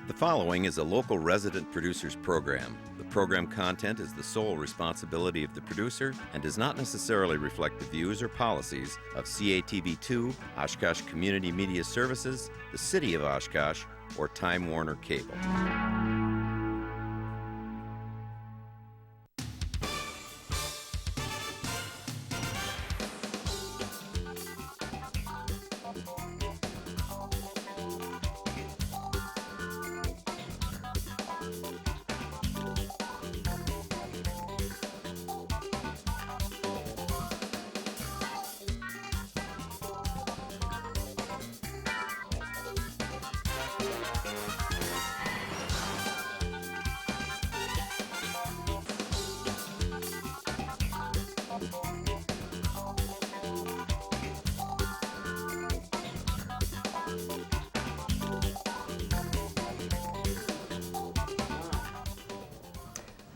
The following is a local resident producers program. The program content is the sole responsibility of the producer and does not necessarily reflect the views or policies of CATV2, Oshkosh Community Media Services, the City of Oshkosh, or Time Warner Cable.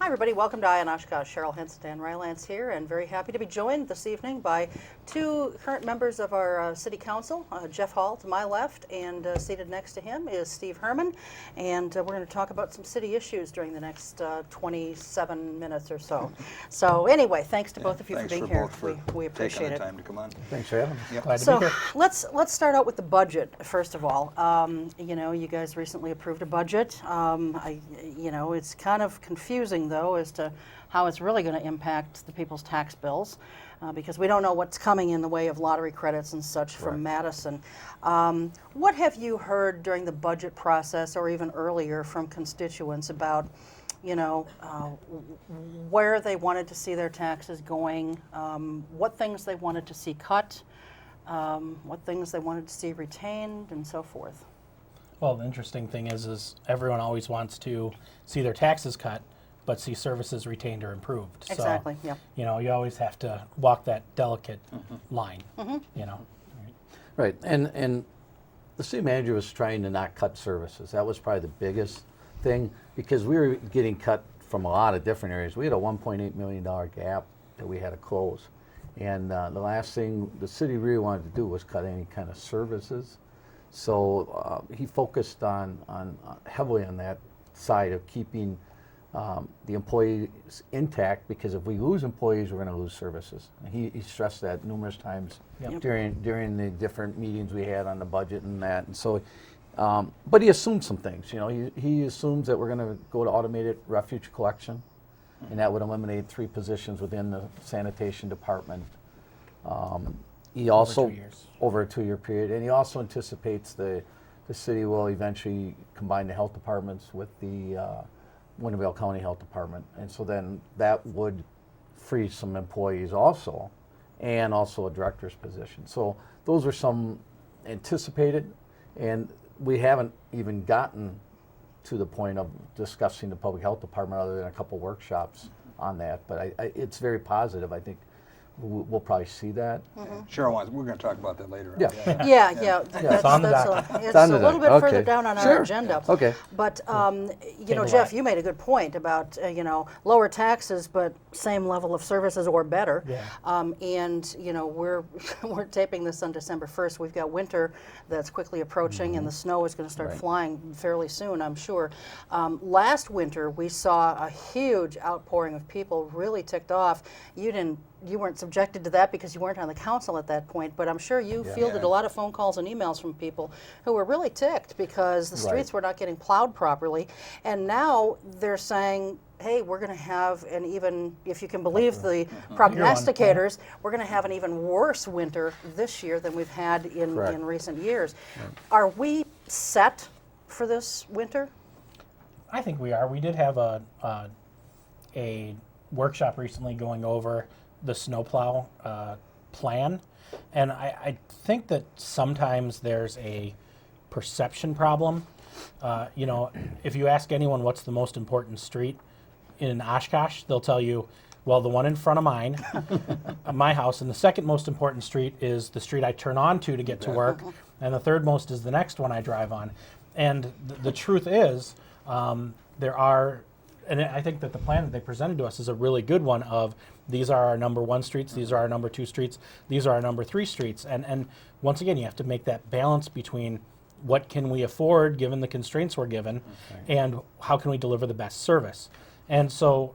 Hi everybody, welcome to Eye on Oshkosh. Cheryl, Hentz, and Rylance here, and very happy to be joined this evening by two current members of our City Council, Jeff Hall to my left, and seated next to him is Steve Herman, and we're going to talk about some city issues during the next 27 minutes or so. So anyway, thanks to both of you for being here. We appreciate taking it. the time to come on. Thanks for having me. Yep. Glad to be here. Let's start out with the budget first of all. You know, you guys recently approved a budget. It's kind of confusing though as to how it's really going to impact the people's tax bills because we don't know what's coming in the way of lottery credits and such from Madison. What have you heard during the budget process or even earlier from constituents about, you know, where they wanted to see their taxes going, what things they wanted to see cut, what things they wanted to see retained, and so forth? Well, the interesting thing is everyone always wants to see their taxes cut, but see services retained or improved. Exactly, so, yeah. You know, you always have to walk that delicate line, you know. Right, and the city manager was trying to not cut services. That was probably the biggest thing because we were getting cut from a lot of different areas. We had a $1.8 million gap that we had to close. And the last thing the city really wanted to do was cut any kind of services. So he focused on heavily on that side of keeping the employees intact, because if we lose employees, we're going to lose services. He stressed that numerous times during the different meetings we had on the budget and that. And so, but he assumed some things. You know, he assumes that we're going to go to automated refuge collection, and that would eliminate 3 positions within the sanitation department. He also over a 2-year period, and he also anticipates the city will eventually combine the health departments with the Wintervale County Health Department, and so then that would free some employees also, and also a director's position. So those are some anticipated, and we haven't even gotten to the point of discussing the public health department other than a couple workshops on that. But it's very positive. I think we'll probably see that. Cheryl wants, we're going to talk about that later. Yeah. It's on the it's a little bit further down on our agenda. Okay. But you know, Jeff, you made a good point about you know, lower taxes but same level of services or better. Yeah. And you know, we're taping this on December 1st. We've got winter that's quickly approaching, and the snow is going to start flying fairly soon, I'm sure. Last winter we saw a huge outpouring of people really ticked off. You weren't subjected to that because you weren't on the council at that point, but I'm sure you fielded a lot of phone calls and emails from people who were really ticked because the streets were not getting plowed properly. And now they're saying, hey, we're going to have an even, if you can believe the prognosticators, we're going to have an even worse winter this year than we've had in recent years. Are we set for this winter? I think we are. We did have a workshop recently going over the snowplow plan, and I think that sometimes there's a perception problem. You know, if you ask anyone what's the most important street in Oshkosh, they'll tell you, well, the one in front of mine, my house, and the second most important street is the street I turn on to get to work, and the third most is the next one I drive on. And the truth is, there are, and I think that the plan that they presented to us is a really good one of, these are our number 1 streets, these are our number 2 streets, these are our number 3 streets. And once again, you have to make that balance between what can we afford given the constraints we're given, and how can we deliver the best service. And so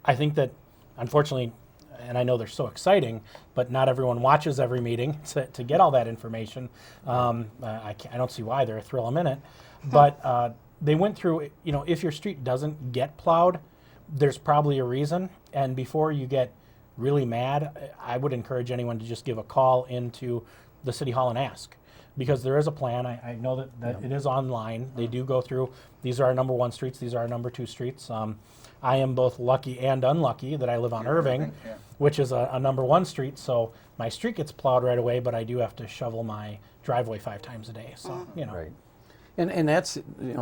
I think that, unfortunately, and I know they're so exciting, but not everyone watches every meeting to get all that information. I don't see why. They're a thrill a minute. But they went through, if your street doesn't get plowed, there's probably a reason. And before you get really mad, I would encourage anyone to just give a call into the City Hall and ask. Because there is a plan. I know that it is online. They do go through, these are our number 1 streets, these are our number 2 streets. I am both lucky and unlucky that I live on Irving, which is a number 1 street, so my street gets plowed right away, but I do have to shovel my driveway 5 times a day. So, Right. And that's,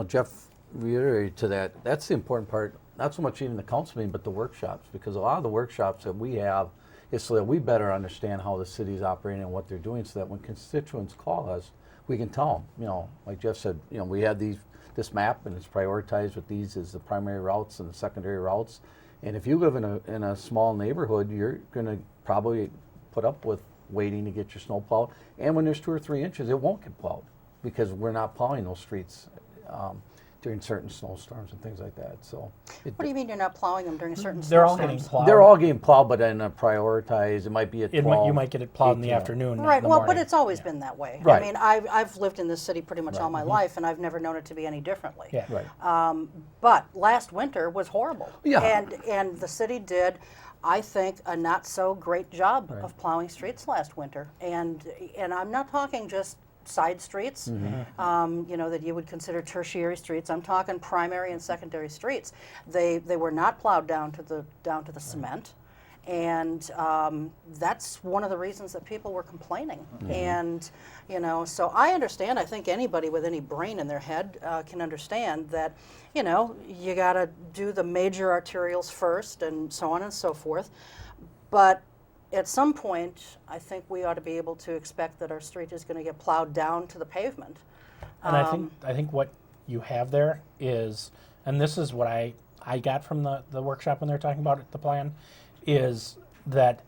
Jeff reiterated to that, that's the important part, not so much even the council meeting, but the workshops, because a lot of the workshops that we have is so that we better understand how the city's operating and what they're doing, so that when constituents call us, we can tell them, like Jeff said, we have this map and it's prioritized with these as the primary routes and the secondary routes. And if you live in a small neighborhood, you're going to probably put up with waiting to get your snow plowed. And when there's 2 or 3 inches, it won't get plowed because we're not plowing those streets during certain snowstorms and things like that. So, What do you mean you're not plowing them during certain they're all snowstorms? getting plowed. they're all getting plowed, but in a prioritized. It might be at 12. You might get it plowed in the 18. afternoon. Right, in the well, but morning. it's always been that way. Right. I mean, I've lived in this city pretty much all my life, and I've never known it to be any differently. Yeah. Right. But last winter was horrible. Yeah. And the city did, I think, a not so great job of plowing streets last winter. And I'm not talking just side streets, that you would consider tertiary streets. I'm talking primary and secondary streets. They were not plowed down to the cement. And that's one of the reasons that people were complaining. And, so I understand. I think anybody with any brain in their head can understand that, you got to do the major arterials first and so on and so forth. But at some point, I think we ought to be able to expect that our street is going to get plowed down to the pavement. And I think what you have there is, and this is what I got from the workshop when they were talking about the plan, is that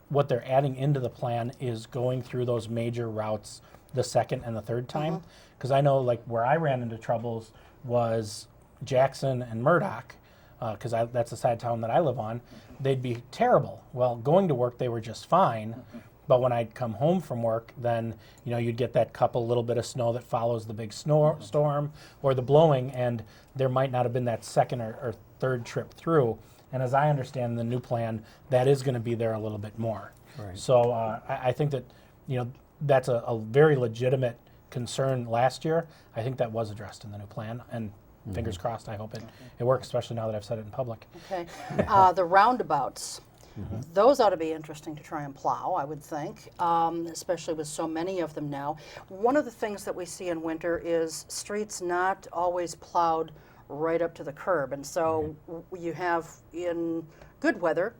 what they're adding into the plan is going through those major routes the second and the third time. Because I know, like, where I ran into troubles was Jackson and Murdoch, because that's the side of town that I live on. They'd be terrible. Well, going to work, they were just fine. But when I'd come home from work, then, you'd get that little bit of snow that follows the big storm or the blowing, and there might not have been that second or third trip through. And as I understand the new plan, that is going to be there a little bit more. Right. So I think that, that's a very legitimate concern last year. I think that was addressed in the new plan, and fingers crossed, I hope it works, especially now that I've said it in public. Okay. The roundabouts. Those ought to be interesting to try and plow, I would think, especially with so many of them now. One of the things that we see in winter is streets not always plowed right up to the curb. And so you have, in good weather,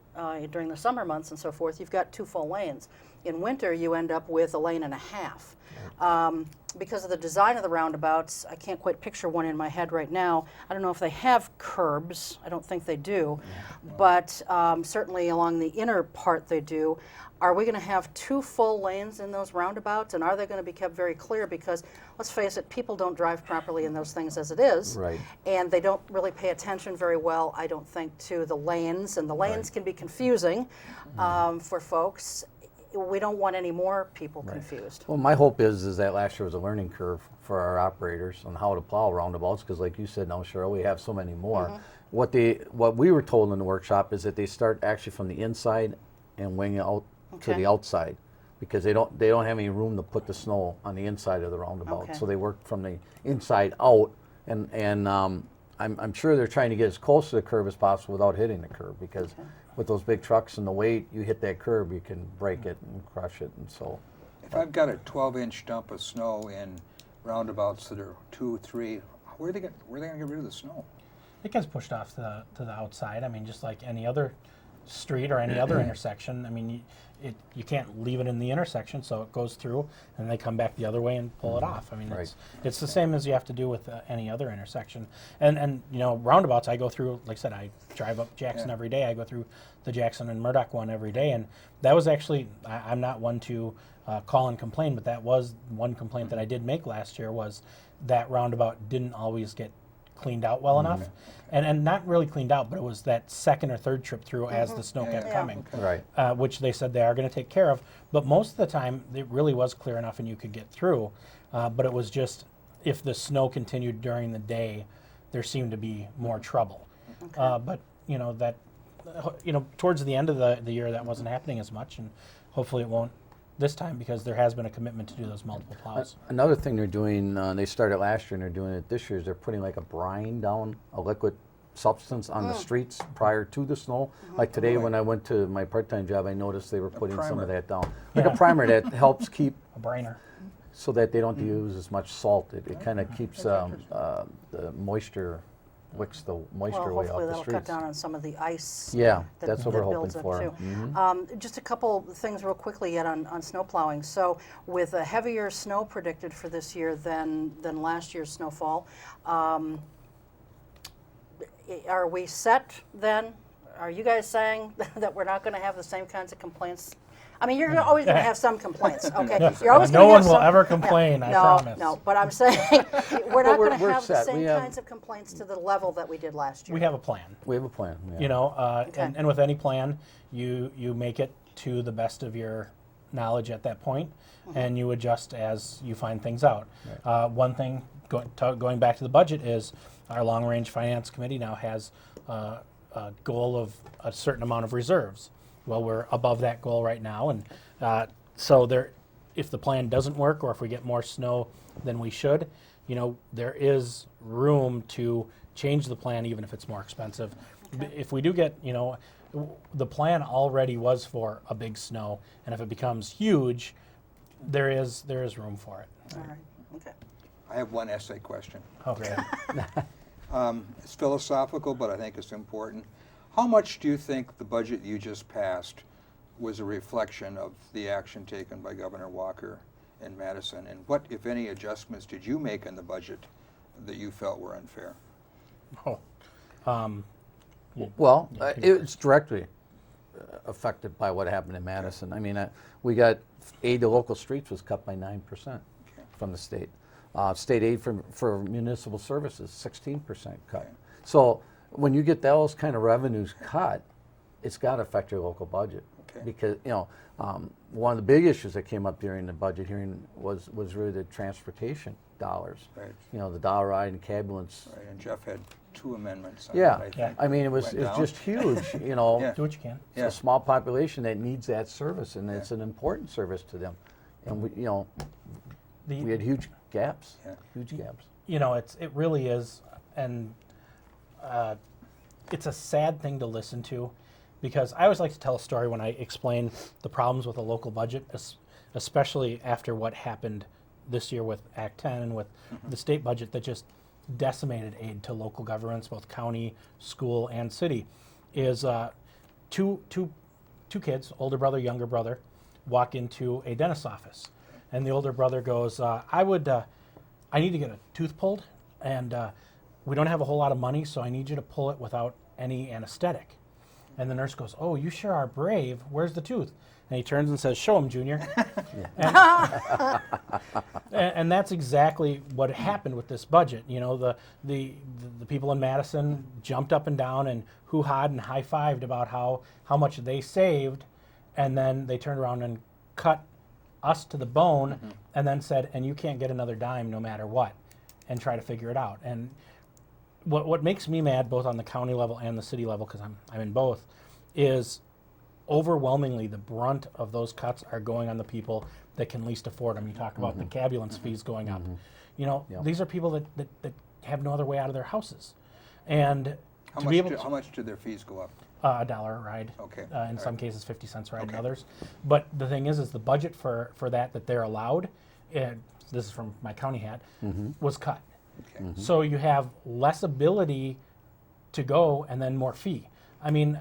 during the summer months and so forth, you've got 2 full lanes. In winter, you end up with a lane and a half. Because of the design of the roundabouts, I can't quite picture one in my head right now. I don't know if they have curbs. I don't think they do. But certainly along the inner part they do. Are we going to have 2 full lanes in those roundabouts? And are they going to be kept very clear? Because let's face it, people don't drive properly in those things as it is. Right. And they don't really pay attention very well, I don't think, to the lanes. And the lanes can be confusing for folks. We don't want any more people confused. Well, my hope is that last year was a learning curve for our operators on how to plow roundabouts, because like you said, now Cheryl, we have so many more. What we were told in the workshop is that they start actually from the inside and wing out to the outside, because they don't have any room to put the snow on the inside of the roundabout. So they work from the inside out, and I'm sure they're trying to get as close to the curb as possible without hitting the curb, because with those big trucks and the weight, you hit that curb, you can break it and crush it, and so. If I've got a 12-inch dump of snow in roundabouts that are 2, 3, where are they going to get rid of the snow? It gets pushed off to the outside. I mean, just like any other street or any other intersection, I mean, you can't leave it in the intersection, so it goes through, and they come back the other way and pull it off. I mean, Right. it's the same as you have to do with any other intersection. And you know, roundabouts, I go through, like I said, I drive up Jackson every day. I go through the Jackson and Murdoch one every day, and that was actually, I'm not one to call and complain, but that was one complaint that I did make last year, was that roundabout didn't always get cleaned out well enough. And not really cleaned out, but it was that second or third trip through as the snow kept coming, Right. which they said they are going to take care of. But most of the time, it really was clear enough and you could get through. But it was just, if the snow continued during the day, there seemed to be more trouble. But, you know, that, towards the end of the year, that wasn't happening as much, and hopefully it won't this time, because there has been a commitment to do those multiple plows. Another thing they're doing, they started last year and they're doing it this year, is they're putting like a brine down, a liquid substance on the streets prior to the snow. Like today when I went to my part-time job, I noticed they were putting some of that down. Like a primer that helps keep, A brainer. so that they don't use as much salt. It kind of keeps the moisture, wicks the moisture Well, away hopefully off the that'll streets. cut down on some of the ice. Yeah, that, that's what that we're hoping builds up for. too. Just a couple things real quickly yet on snow plowing. So with a heavier snow predicted for this year than last year's snowfall, are we set then? Are you guys saying that we're not going to have the same kinds of complaints? I mean, you're always going to have some complaints, okay? You're always No gonna one have will some- ever complain, I promise. No, but I'm saying we're not we're- going to we're have the set. same We have- kinds of complaints to the level that we did last year. We have a plan. We have a plan. Yeah. You know, Okay. and with any plan, you make it to the best of your knowledge at that point, and you adjust as you find things out. One thing, going back to the budget, is our long-range finance committee now has a goal of a certain amount of reserves. Well, we're above that goal right now, and so if the plan doesn't work, or if we get more snow than we should, you know, there is room to change the plan, even if it's more expensive. If we do get, you know, the plan already was for a big snow, and if it becomes huge, there is room for it. All right, okay. I have one essay question. Okay. It's philosophical, but I think it's important. How much do you think the budget you just passed was a reflection of the action taken by Governor Walker in Madison? And what, if any, adjustments did you make in the budget that you felt were unfair? Well, it's directly affected by what happened in Madison. I mean, we got aid to local streets was cut by 9% from the state. State aid for municipal services, 16% cut. Okay. So when you get those kind of revenues cut, it's got to affect your local budget. Okay. Because, you know, one of the big issues that came up during the budget hearing was really the transportation dollars. Right. You know, the dollar ride and cabulance. Right, and Jeff had 2 amendments on Yeah, that, I think. I mean, it was Went down. just huge, you know. Yeah. Do what you can. It's a small population that needs that service, and it's an important service to them. And we, you know, we had huge gaps, huge gaps. You know, it really is, and it's a sad thing to listen to, because I always like to tell a story when I explain the problems with a local budget, especially after what happened this year with Act 10 and with the state budget that just decimated aid to local governments, both county, school, and city. Is two kids, older brother, younger brother, walk into a dentist's office, and the older brother goes, I need to get a tooth pulled, and we don't have a whole lot of money, so I need you to pull it without any anesthetic. And the nurse goes, oh, you sure are brave. Where's the tooth? And he turns and says, show him, Junior. And that's exactly what happened with this budget. You know, the people in Madison jumped up and down and hoo-hawed and high-fived about how much they saved, and then they turned around and cut us to the bone, and then said, and you can't get another dime no matter what, and try to figure it out. And what makes me mad, both on the county level and the city level, because I'm in both, is overwhelmingly the brunt of those cuts are going on the people that can least afford them. You talk about the cabulance fees going up. You know, these are people that have no other way out of their houses. And How much did their fees go up? $1 a ride. Okay. In some cases, 50 cents a ride in others. But the thing is the budget for that they're allowed, and this is from my county hat, was cut. Okay. So you have less ability to go and then more fee. I mean,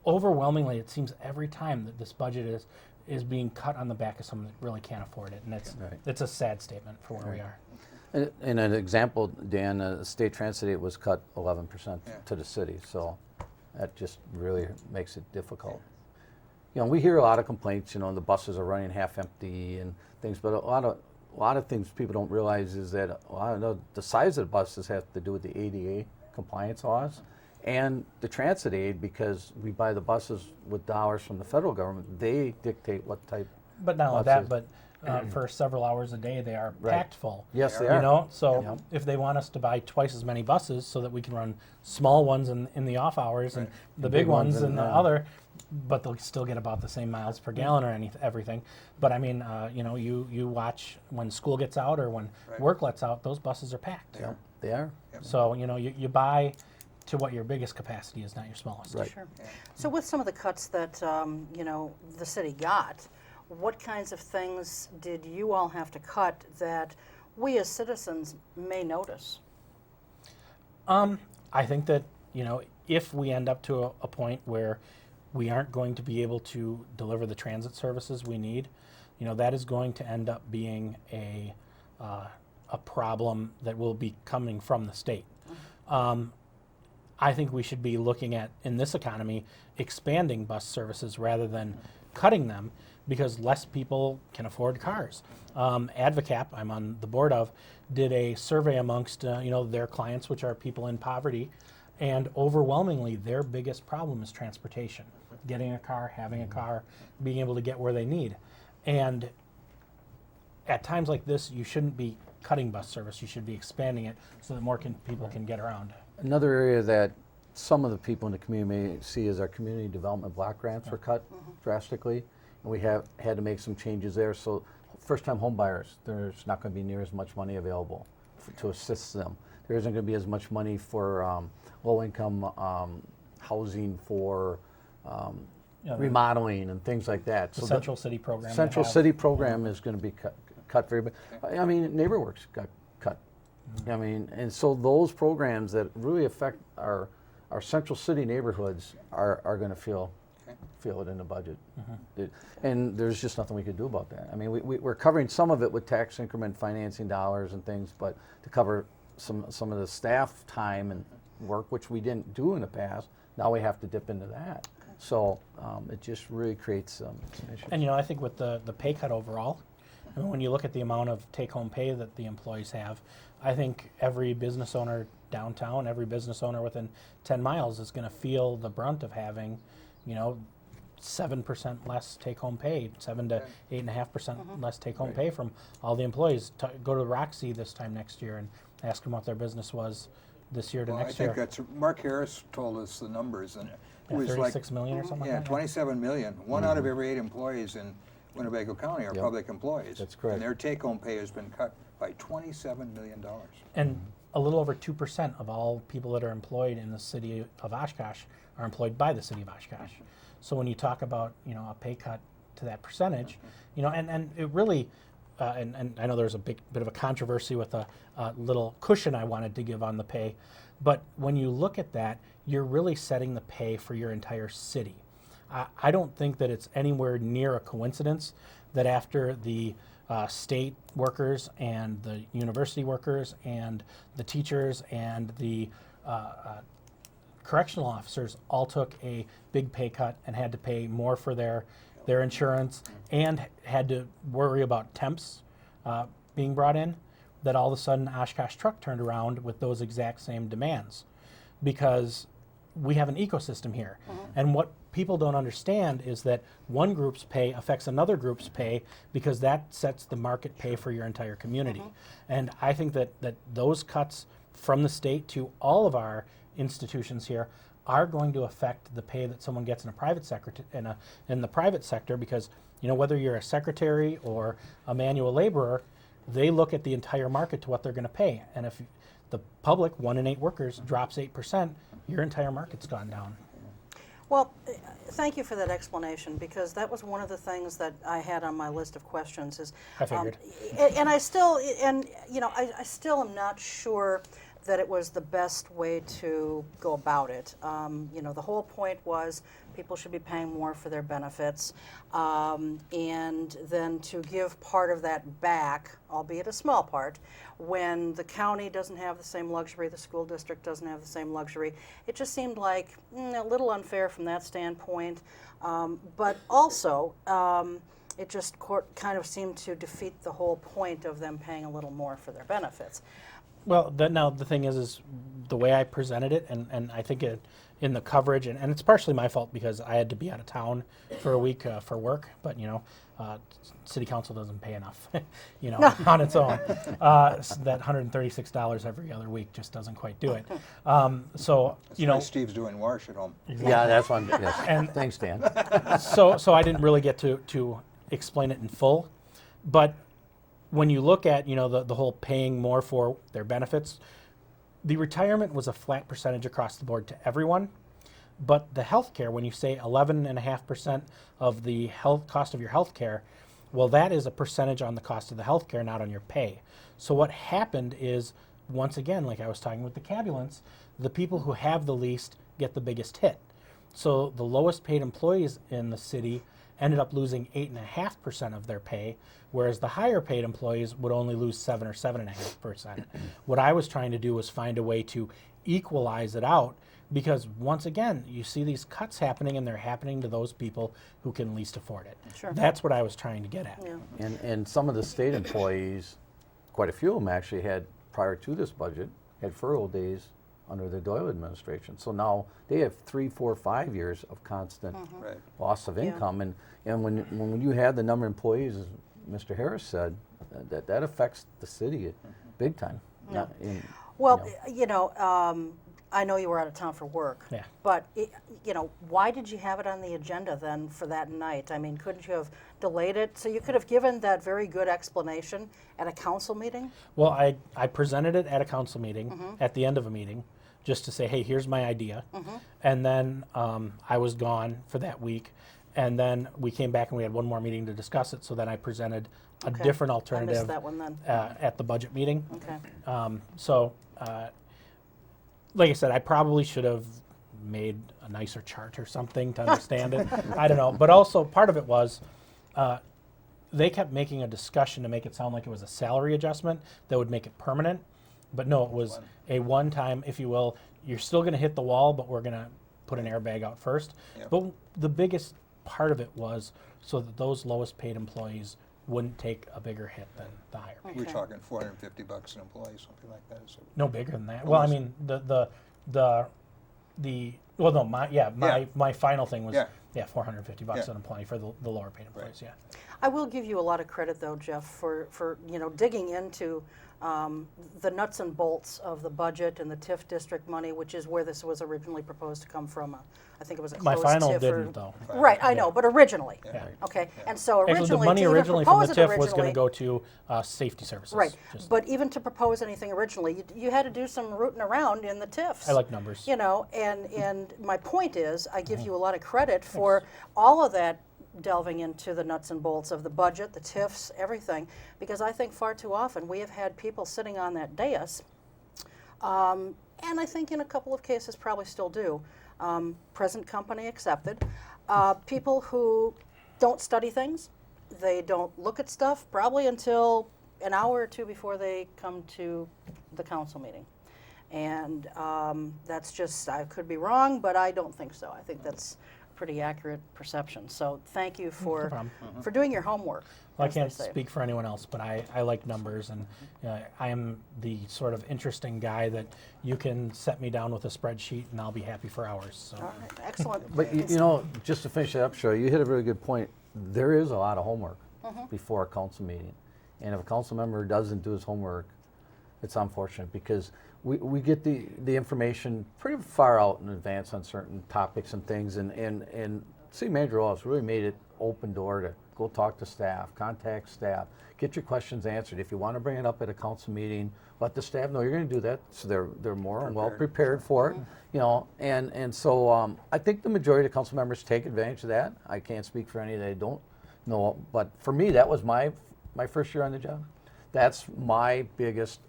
overwhelmingly, it seems every time that this budget is being cut on the back of someone that really can't afford it, and it's a sad statement for where we are. In an example, Dan, state transit aid was cut 11% to the city, so that just really makes it difficult. You know, we hear a lot of complaints. You know, the buses are running half empty and things, but a lot of things people don't realize is that a lot of the size of the buses have to do with the ADA compliance laws and the transit aid, because we buy the buses with dollars from the federal government. They dictate what type. But not only that, but for several hours a day, they are packed full. Yes, they You are. know, so if they want us to buy twice as many buses so that we can run small ones in the off hours and the big ones in the other, but they'll still get about the same miles per gallon or everything. But I mean, you know, you watch when school gets out or when work lets out, those buses are packed. Yeah, they are. So, you know, you buy to what your biggest capacity is, not your smallest. Right. Sure. So with some of the cuts that, you know, the city got, what kinds of things did you all have to cut that we as citizens may notice? I think that, you know, if we end up to a point where we aren't going to be able to deliver the transit services we need, you know, that is going to end up being a problem that will be coming from the state. I think we should be looking at, in this economy, expanding bus services rather than cutting them, because less people can afford cars. Advocap, I'm on the board of, did a survey amongst you know, their clients, which are people in poverty, and overwhelmingly their biggest problem is transportation. Getting a car, having a car, being able to get where they need. And at times like this, you shouldn't be cutting bus service, you should be expanding it so that more people can get around. Another area that some of the people in the community may see is our community development block grants were cut drastically. And we have had to make some changes there. So first-time home buyers, there's not going to be near as much money available to assist them. There isn't going to be as much money for low-income housing for remodeling and things like that. The So Central City program. Central City program is going to be cut very big. I mean, NeighborWorks got cut. I mean, and so those programs that really affect our Central City neighborhoods are going to feel it in the budget. And there's just nothing we could do about that. I mean, we're covering some of it with tax increment financing dollars and things, but to cover some of the staff time and work, which we didn't do in the past, now we have to dip into that. So it just really creates some issues. And you know, I think with the pay cut overall, I mean, when you look at the amount of take-home pay that the employees have, I think every business owner downtown, every business owner within 10 miles is going to feel the brunt of having, you know, 7% less take-home pay, 7 to 8.5% less take-home pay from all the employees. Go to Roxy this time next year and ask them what their business was this year to next year. I think that's, Mark Harris told us the numbers, and it was 36 million or something yeah, like that? 27 million. One out of every 8 employees in Winnebago County are public employees. That's correct. And their take-home pay has been cut by $27 million. And a little over 2% of all people that are employed in the city of Oshkosh are employed by the city of Oshkosh. So when you talk about, you know, a pay cut to that percentage, you know, and it really, and I know there's a bit of a controversy with a little cushion I wanted to give on the pay, but when you look at that, you're really setting the pay for your entire city. I don't think that it's anywhere near a coincidence that after the state workers and the university workers and the teachers and the correctional officers all took a big pay cut and had to pay more for their insurance and had to worry about temps being brought in, that all of a sudden Oshkosh Truck turned around with those exact same demands, because we have an ecosystem here. And what people don't understand is that one group's pay affects another group's pay, because that sets the market pay for your entire community. And I think that those cuts from the state to all of our institutions here are going to affect the pay that someone gets in a private sector, in the private sector, because, you know, whether you're a secretary or a manual laborer, they look at the entire market to what they're going to pay. And if the public, 1 in 8 workers, drops 8%, your entire market's gone down. Well, thank you for that explanation, because that was one of the things that I had on my list of questions. Is I figured. and I still, and you know, I still am not sure that it was the best way to go about it. The whole point was people should be paying more for their benefits, and then to give part of that back, albeit a small part, when the county doesn't have the same luxury, the school district doesn't have the same luxury. It just seemed like a little unfair from that standpoint, but also it just kind of seemed to defeat the whole point of them paying a little more for their benefits. Well, now the thing is the way I presented it, and I think in the coverage, and it's partially my fault because I had to be out of town for a week for work, but city council doesn't pay enough, on its own. That $136 every other week just doesn't quite do it. So, That's why Steve's doing Wash at home. Yeah, that's what I'm, yes. And- Thanks, Dan. So I didn't really get to explain it in full, but when you look at the whole paying more for their benefits, the retirement was a flat percentage across the board to everyone, but the health care, when you say 11.5% of the cost of your health care, well, that is a percentage on the cost of the health care, not on your pay. So what happened is, once again, like I was talking with the Cabulants, the people who have the least get the biggest hit. So the lowest paid employees in the city ended up losing 8.5% of their pay, whereas the higher paid employees would only lose 7 or 7.5%. What I was trying to do was find a way to equalize it out, because once again, you see these cuts happening, and they're happening to those people who can least afford it. Sure. That's what I was trying to get at. Yeah. And some of the state employees, quite a few of them actually had, prior to this budget, had furlough days under the Doyle administration. So now they have 3, 4, 5 years of constant Right. loss of income. And when you have the number of employees, as Mr. Harris said, that affects the city big time. Yeah. In- Well, you I know you were out of town for work, Yeah. but why did you have it on the agenda then for that night? I mean, couldn't you have delayed it? So you could have given that very good explanation at a council meeting? Well, I presented it at a council meeting, at the end of a meeting, just to say, hey, here's my idea. And then I was gone for that week. And then we came back and we had one more meeting to discuss it. So then I presented a Okay. different I alternative missed that one then. at the budget meeting. Okay. Like I said, I probably should have made a nicer chart or something to understand it. I don't know. But also part of it was they kept making a discussion to make it sound like it was a salary adjustment that would make it permanent. But no, it was a one-time, if you will. You're still going to hit the wall, but we're going to put an airbag out first. Yep. But the biggest part of it was so that those lowest paid employees wouldn't take a bigger hit than the higher paid. We're Okay. talking $450 an employee, something like that. Is it? No bigger than that. Well, I mean, my final thing was Yeah. $450 Yeah. an employee for the lower paid employees. Yeah. I will give you a lot of credit, though, Jeff, for digging into the nuts and bolts of the budget and the TIF district money, which is where this was originally proposed to come from. I think it was a My closed final TIF. didn't though. Right, I know, but originally. Yeah. Okay, and so originally, Actually, the money to even originally from the propose it TIF was going to originally- go to safety services. Right, Just- but even to propose anything originally, you had to do some rooting around in the TIFs. I like numbers. And my point is, I give you a lot of credit for all of that delving into the nuts and bolts of the budget, the TIFs, everything, because I think far too often we have had people sitting on that dais, and I think in a couple of cases probably still do, present company accepted, people who don't study things, they don't look at stuff probably until an hour or two before they come to the council meeting. And that's just, I could be wrong, but I don't think so. I think that's pretty accurate perception. So thank you for doing your homework. Well, I as they can't say. speak for anyone else, but I like numbers, and I am the sort of interesting guy that you can set me down with a spreadsheet and I'll be happy for hours. So. All right, excellent. But just to finish it up, Cheryl, you hit a very good point. There is a lot of homework before a council meeting. And if a council member doesn't do his homework, it's unfortunate because we get the information pretty far out in advance on certain topics and things. And city manager office really made it open door to go talk to staff, contact staff, get your questions answered. If you want to bring it up at a council meeting, let the staff know you're going to do that, so they're more well prepared for it. And so I think the majority of council members take advantage of that. I can't speak for any that don't know, but for me, that was my first year on the job. That's my biggest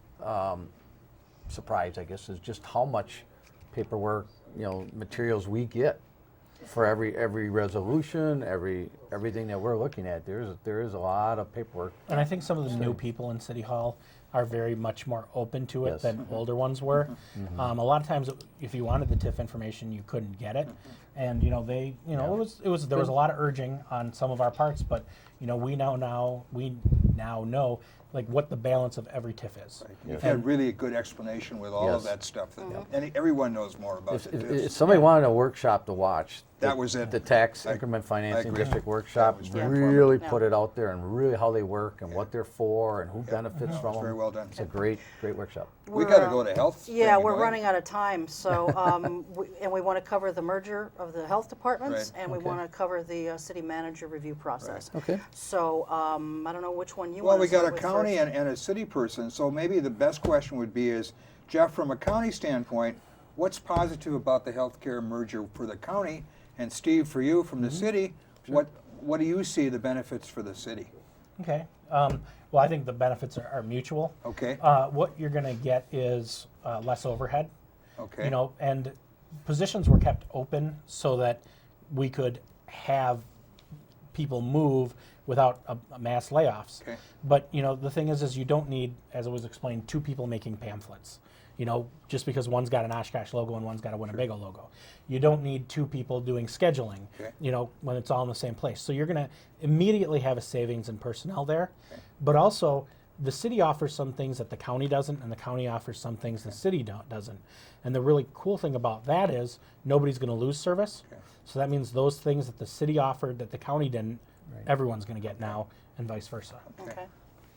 surprise, I guess, is just how much paperwork, materials we get for every resolution, everything that we're looking at. There is a lot of paperwork. And I think some of the new people in City Hall are very much more open to it Yes. than older ones were. A lot of times, if you wanted the TIF information, you couldn't get it, and there was a lot of urging on some of our parts, but we now know like what the balance of every TIF is. Right. You've had really a good explanation with all of Yes. that stuff. And everyone knows more about it. If somebody wanted a workshop to watch, That was it. The tax I increment financing agree. district workshop That was very really informative. put it out there and really how they work and what they're for and who benefits from them. Very well done. It's a great workshop. We got to go to health. Yeah, thing, we're don't we? running out of time, so, and we want to cover the merger of the health departments, Right. and we want to cover the city manager review process. Okay. So, I don't know which one you Well, want we to got start a with county first. and a city person, so maybe the best question would be is, Jeff, from a county standpoint, what's positive about the healthcare merger for the county? And Steve, for you from the city, what do you see the benefits for the city? Okay. Well, I think the benefits are mutual. Okay. What you're going to get is less overhead. Okay. And positions were kept open so that we could have people move without a mass layoffs. Okay. But the thing is you don't need, as it was explained, two people making pamphlets. Just because one's got an Oshkosh logo and one's got a Winnebago logo. You don't need two people doing scheduling, Okay. when it's all in the same place. So you're going to immediately have a savings in personnel there. But also, the city offers some things that the county doesn't, and the county offers some things the city doesn't. And the really cool thing about that is nobody's going to lose service. Okay. So that means those things that the city offered that the county didn't, everyone's going to get now, and vice versa. Okay.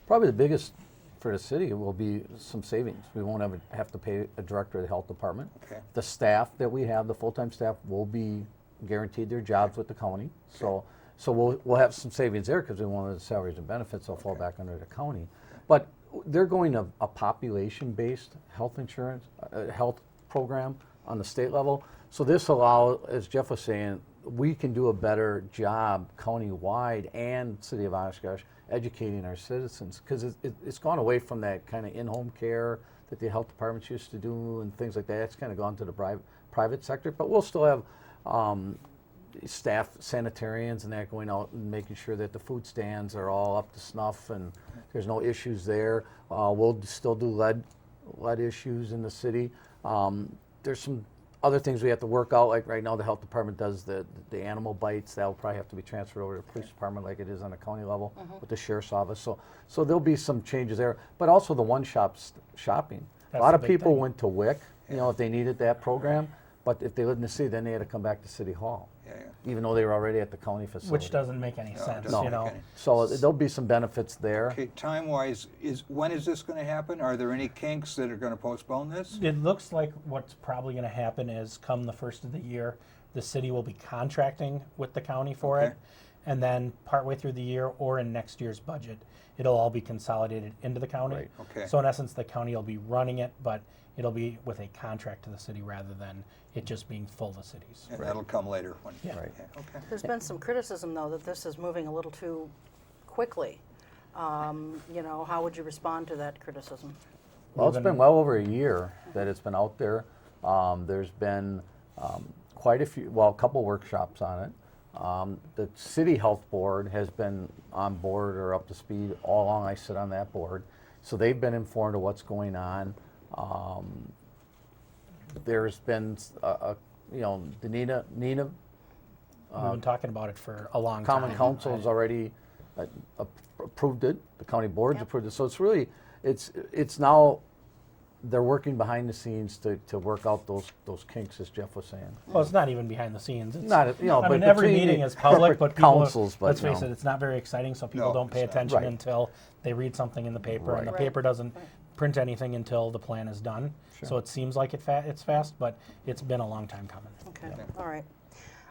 Probably the biggest for the city will be some savings. We won't have to pay a director of the health department. Okay. The staff that we have, the full-time staff, will be guaranteed their jobs with the county. So we'll have some savings there because we won't have the salaries and benefits will fall back under the county. But they're going to a population-based health insurance, health program on the state level. So this allows, as Jeff was saying, we can do a better job county-wide and city of Oshkosh educating our citizens, because it's gone away from that kind of in-home care that the health departments used to do and things like that. It's kind of gone to the private sector, but we'll still have staff, sanitarians and that going out and making sure that the food stands are all up to snuff and there's no issues there. We'll still do lead issues in the city. There's some other things we have to work out, like right now the health department does the animal bites. That'll probably have to be transferred over to the police department like it is on the county level with the sheriff's office. So there'll be some changes there, but also the one-shop shopping. That's A lot the of big people thing. went to WIC, if they needed that program, but if they lived in the city, then they had to come back to City Hall, Yeah. even though they were already at the county facility. Which doesn't make any No, it sense, doesn't you make know. any- So there'll be some benefits there. Okay, time-wise, when is this going to happen? Are there any kinks that are going to postpone this? It looks like what's probably going to happen is come the first of the year, the city will be contracting with the county for Okay. it. And then partway through the year or in next year's budget, it'll all be consolidated into the county. Right. Okay. So in essence, the county will be running it, but it'll be with a contract to the city rather than it just being full of cities. And that'll come later. When, Yeah. Right. Okay. There's been some criticism, though, that this is moving a little too quickly. How would you respond to that criticism? Well, it's been well over a year that it's been out there. There's been quite a couple workshops on it. The City Health Board has been on board or up to speed all along. I sit on that board. So they've been informed of what's going on. There's been, the Nina We've been talking about it for a long Common time. Council has already approved it. The county board's Yep. approved it. So it's really, it's now, they're working behind the scenes to work out those kinks, as Jeff was saying. Well, it's not even behind the scenes. It's, Not, I mean, but every between meeting the is public, but people, councils, but let's face it, it's not very exciting, so people No, don't pay it's not. attention Right. until they read something in the paper, and the Right. paper doesn't print anything until the plan is done. So it seems like it's fast, but it's been a long time coming. Okay, all right.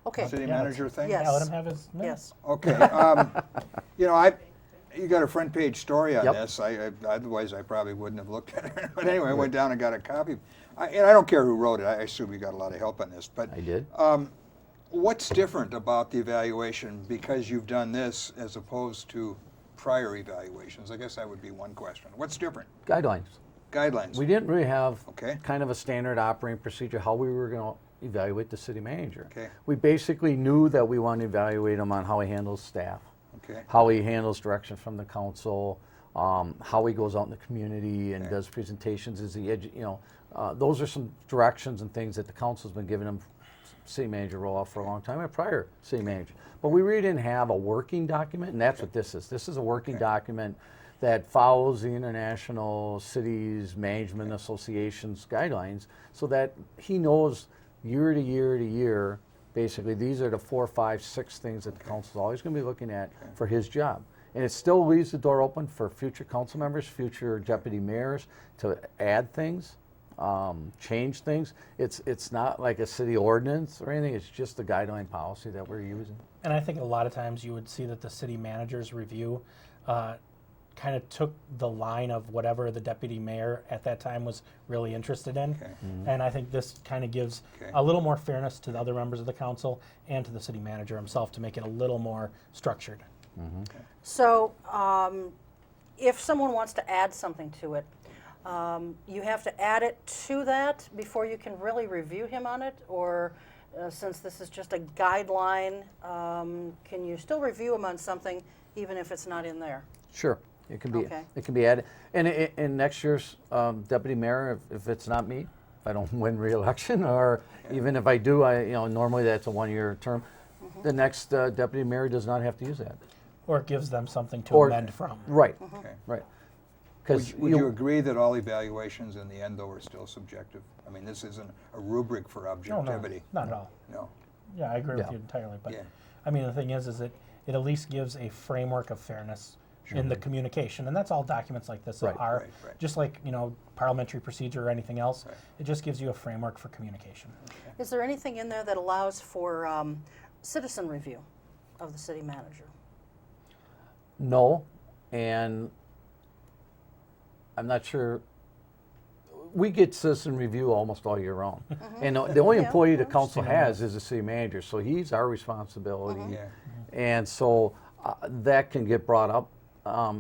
Okay, City Yeah, manager thing? Yes. Yeah, let him have his minute. yes. Okay. You got a front page story on Yep. this. Otherwise, I probably wouldn't have looked at it. But anyway, I went down and got a copy. And I don't care who wrote it. I assume you got a lot of help on this. But I did. what's different about the evaluation because you've done this as opposed to prior evaluations? I guess that would be one question. What's different? Guidelines. guidelines. We didn't really have Okay. kind of a standard operating procedure how we were going to evaluate the city manager. Okay. We basically knew that we wanted to evaluate him on how he handles staff, Okay. how he handles direction from the council, how he goes out in the community and Okay. does presentations. Is he, those are some directions and things that the council's been giving him city manager role for a long time and prior city manager. But we really didn't have a working document, and that's what this is. This is a working document that follows the International Cities Management Association's guidelines so that he knows year to year to year, basically, these are the 4, 5, 6 things that the council's always going to be looking at for his job. And it still leaves the door open for future council members, future deputy mayors to add things, change things. It's not like a city ordinance or anything, it's just a guideline policy that we're using. And I think a lot of times you would see that the city manager's review kind of took the line of whatever the deputy mayor at that time was really interested in. Okay. And I think this kind of gives Okay. a little more fairness to the other members of the council and to the city manager himself to make it a little more structured. So if someone wants to add something to it, you have to add it to that before you can really review him on it? Or since this is just a guideline, can you still review him on something even if it's not in there? Sure, it can be. Okay. It can be added. And in next year's deputy mayor, if it's not me, if I don't win re-election, or even if I do, normally that's a 1-year term. The next deputy mayor does not have to use that. Or it gives them something to Or- amend from. Right, Okay. right. Would, Because would you agree that all evaluations in the end, though, are still subjective? I mean, this isn't a rubric for No, objectivity. not at all. No. Yeah, I agree with Yeah. you entirely. But Yeah. I mean, the thing is it at least gives a framework of fairness in the communication, and that's all documents like this Right. are. Right. Just like parliamentary procedure or anything else, Right. it just gives you a framework for communication. Is there anything in there that allows for citizen review of the city manager? no, and I'm not sure. We get citizen review almost all year round. And the only Yeah, employee the I council has is the city manager, so he's our responsibility. Yeah. And so that can get brought up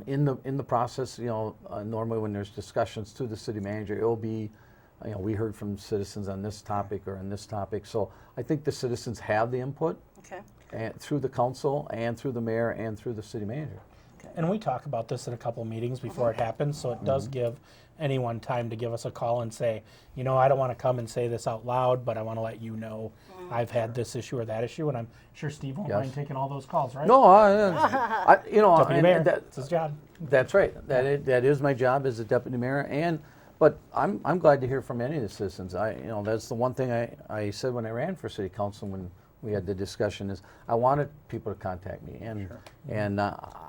in the process. Normally when there's discussions to the city manager, it'll be, we heard from citizens on this topic or on this topic. So I think the citizens have the input Okay. through the council and through the mayor and through the city manager. And we talk about this at a couple of meetings before it happens, so it does give anyone time to give us a call and say, I don't want to come and say this out loud, but I want to let you know I've had this issue or that issue, and I'm sure Steve won't Yes. mind taking all those calls, right? No, Deputy and mayor, that- it's his job. that's right. That is my job as a deputy mayor, but I'm glad to hear from any of the citizens. That's the one thing I said when I ran for city council when we had the discussion is I wanted people to contact me, and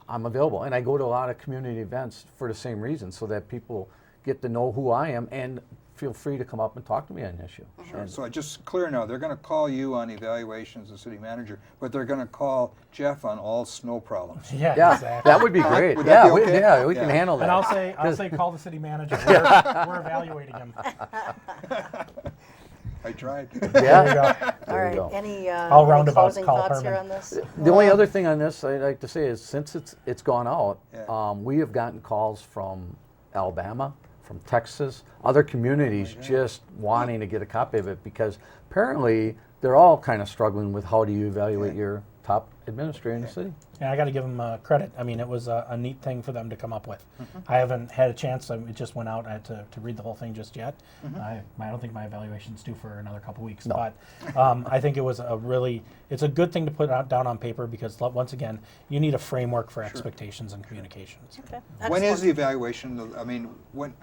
I'm available, and I go to a lot of community events for the same reason, so that people get to know who I am and feel free to come up and talk to me on an issue. Sure. And- So I just clear now, they're going to call you on evaluations as city manager, but they're going to call Jeff on all snow problems. Yeah, yeah, exactly. that would be great. Would that Yeah, be we, okay? yeah, we Yeah. can handle that. And I'll say, call the city manager. We're evaluating him. I tried. There you Yeah. go. All There you right. go. Any roundabout closing call thoughts here Herman. on this? The only other thing on this I'd like to say is since it's gone out, Yeah. we have gotten calls from Alabama, from Texas, other communities just wanting to get a copy of it because apparently they're all kind of struggling with how do you evaluate your top administrator in the city. And I got to give them credit. I mean, it was a neat thing for them to come up with. I haven't had a chance. It just went out. I had to read the whole thing just yet. I don't think my evaluation's due for another couple weeks. No. But I think it was it's a good thing to put out down on paper because once again, you need a framework for expectations and communications. Okay. When is Excellent. the evaluation? I mean, when?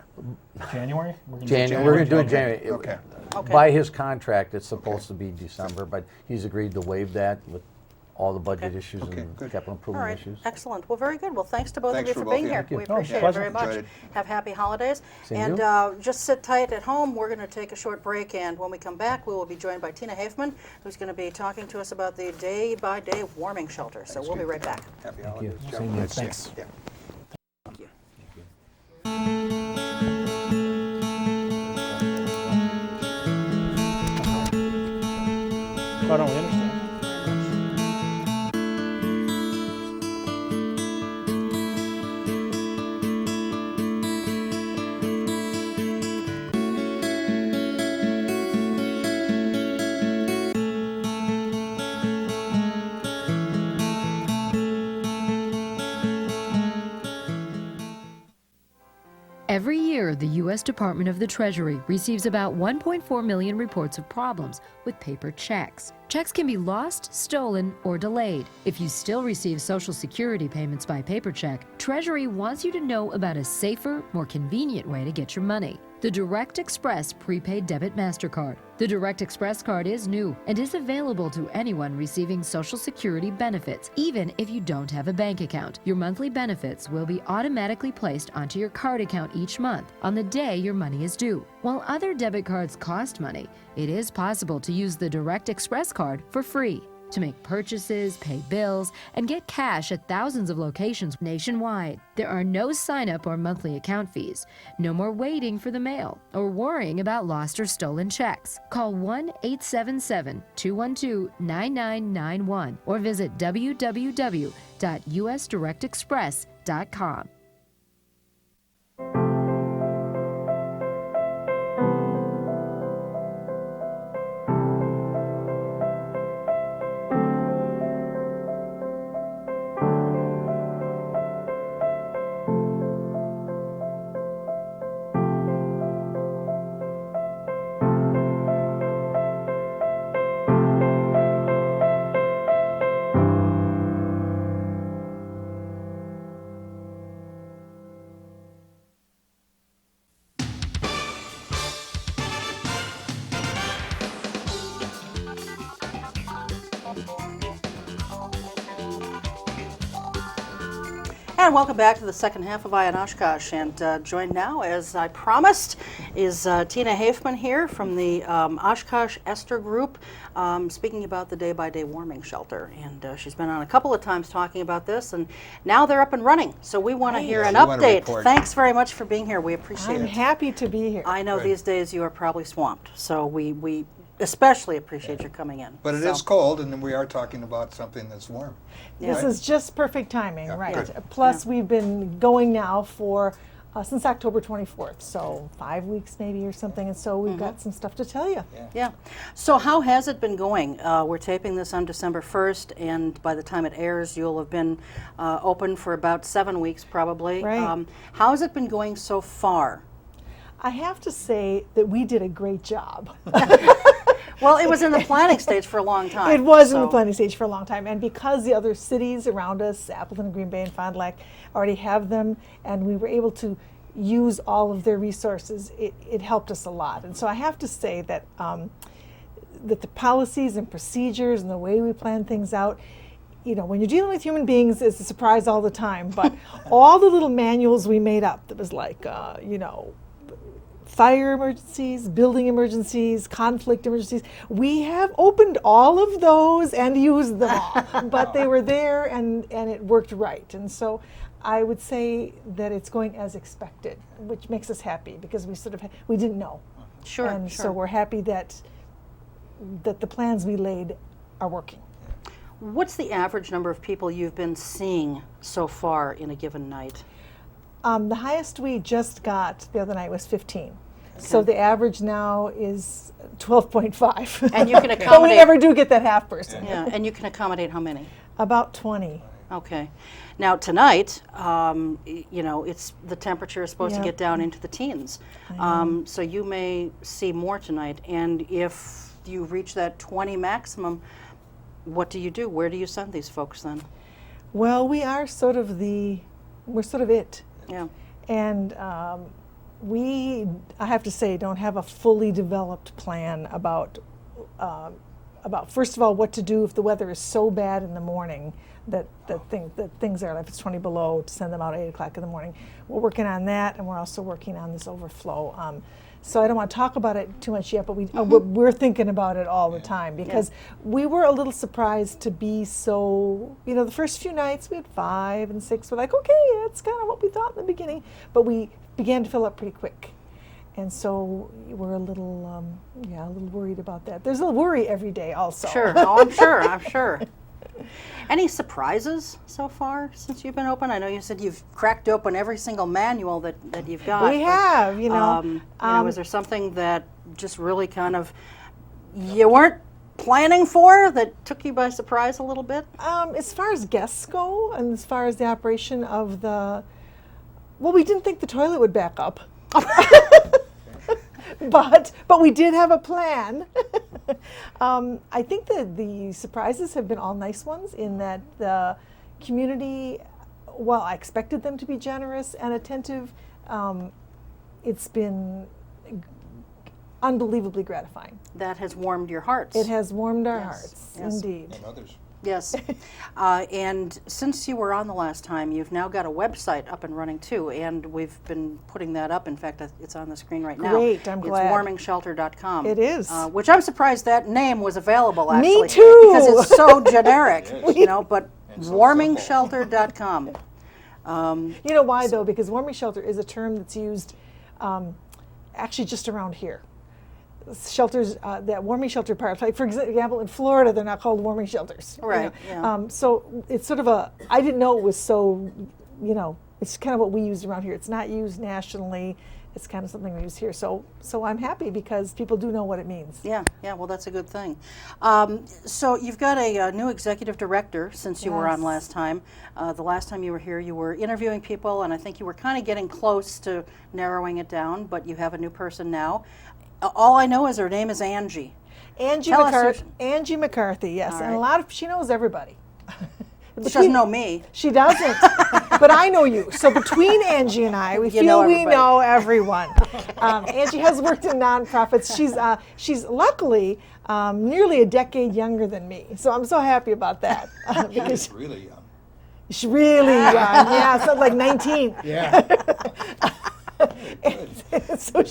January? We're gonna do January, we're going to do it in January. January. Okay. Okay. By his contract, it's supposed to be December, but he's agreed to waive that with all the budget Okay. issues Okay, and good. capital All improvement right, issues. excellent. Well, very good. Well, thanks to both Thanks of you for for both being of here. you. Thank you. We No, appreciate it pleasure. very much. Enjoyed it. Have happy holidays. Same And to you. just sit tight at home. We're going to take a short break, and when we come back, we will be joined by Tina Haffeman, who's going to be talking to us about the day-by-day warming shelter. So we'll be right back. Happy you. holidays. Same Jeff. to you. Nice to see Thanks. Yeah. Thank you. Oh, no, we understand. year, the U.S. Department of the Treasury receives about 1.4 million reports of problems with paper checks. Checks can be lost, stolen, or delayed. If you still receive Social Security payments by paper check, Treasury wants you to know about a safer, more convenient way to get your money. The Direct Express Prepaid Debit MasterCard. The Direct Express card is new and is available to anyone receiving Social Security benefits, even if you don't have a bank account. Your monthly benefits will be automatically placed onto your card account each month on the day your money is due. While other debit cards cost money, it is possible to use the Direct Express card for free to make purchases, pay bills, and get cash at thousands of locations nationwide. There are no sign-up or monthly account fees. No more waiting for the mail or worrying about lost or stolen checks. Call 1-877-212-9991 or visit www.usdirectexpress.com. And welcome back to the second half of Eye on Oshkosh. And joined now, as I promised, is Tina Haffeman here from the Oshkosh Esther Group, speaking about the day-by-day warming shelter. And she's been on a couple of times talking about this, and now they're up and running. So we want to hear an update. Thanks very much for being here. We appreciate it. I'm happy to be here. I know these days you are probably swamped, so we especially appreciate your coming in. But it is cold, and we are talking about something that's warm. This is just perfect timing, Yeah, right? good. Plus, we've been going now for since October 24th, so 5 weeks maybe or something, and so we've got some stuff to tell you. Yeah. So how has it been going? We're taping this on December 1st, and by the time it airs, you'll have been open for about 7 weeks probably. Right. How has it been going so far? I have to say that we did a great job. Well, it was in the planning stage for a long time. It was in the so- planning stage for a long time, and because the other cities around us, Appleton, Green Bay, and Fond du Lac, already have them, and we were able to use all of their resources, it helped us a lot. And so I have to say that that the policies and procedures and the way we plan things out, you know, when you're dealing with human beings, it's a surprise all the time. But all the little manuals we made up that was like, you know, fire emergencies, building emergencies, conflict emergencies. We have opened all of those and used them all, but they were there and it worked right. And so I would say that it's going as expected, which makes us happy because we didn't know. Sure. And so we're happy that the plans we laid are working. What's the average number of people you've been seeing so far in a given night? The highest we just got the other night was 15. So the average now is 12.5. And you can But we accommodate. never do get that half person. Yeah. And you can accommodate how many? About 20. Okay. Now tonight, you know, the temperature is supposed to Yeah. get down into the teens. So you may see more tonight. And if you reach that 20 maximum, what do you do? Where do you send these folks then? Well, we're sort of it. Yeah. And I have to say, don't have a fully developed plan about first of all what to do if the weather is so bad in the morning that things are, if it's 20 below, to send them out at 8 o'clock in the morning. We're working on that, and we're also working on this overflow. So I don't want to talk about it too much yet, but we're thinking about it all the time because we were a little surprised to be so, you know, the first few nights we had 5 and 6. We're like, okay, that's kind of what we thought in the beginning, but we began to fill up pretty quick. And so we're a little worried about that. There's a little worry every day also. Sure. Oh, I'm sure. Any surprises so far since you've been open? I know you said you've cracked open every single manual that you've got. We have, you know. Was there something that just really kind of you weren't planning for that took you by surprise a little bit? As far as guests go, and as far as the operation of we didn't think the toilet would back up. But we did have a plan. I think that the surprises have been all nice ones in that the community, well, I expected them to be generous and attentive. It's been unbelievably gratifying. That has warmed your hearts. It has warmed our Yes, hearts, yes. indeed. And others. Yes. And since you were on the last time, you've now got a website up and running too, and we've been putting that up. In fact, it's on the screen right now. Great, I'm glad. It's warmingshelter.com. It is. Which I'm surprised that name was available, actually. Me too. Because it's so generic, you know, but And so warmingshelter.com. You know why, though? Because warming shelter is a term that's used actually just around here. Shelters, that warming shelter part, like for example, in Florida, they're not called warming shelters. Right, yeah. So it's sort of I didn't know it was so, it's kind of what we use around here. It's not used nationally. It's kind of something we use here. So I'm happy because people do know what it means. Yeah, well, that's a good thing. So you've got a new executive director since you were on Yes. last time. The last time you were here, you were interviewing people, and I think you were kind of getting close to narrowing it down, but you have a new person now. All I know is her name is Angie. Angie Tell us McCarthy. Angie McCarthy, yes, All and right. she knows everybody. She doesn't know me. She doesn't, but I know you. So between Angie and I, we You know feel we everybody. know everyone. Angie has worked in nonprofits. She's luckily nearly a decade younger than me. So I'm so happy about that because It's really young. she's really young. Yeah, something like 19. Yeah. So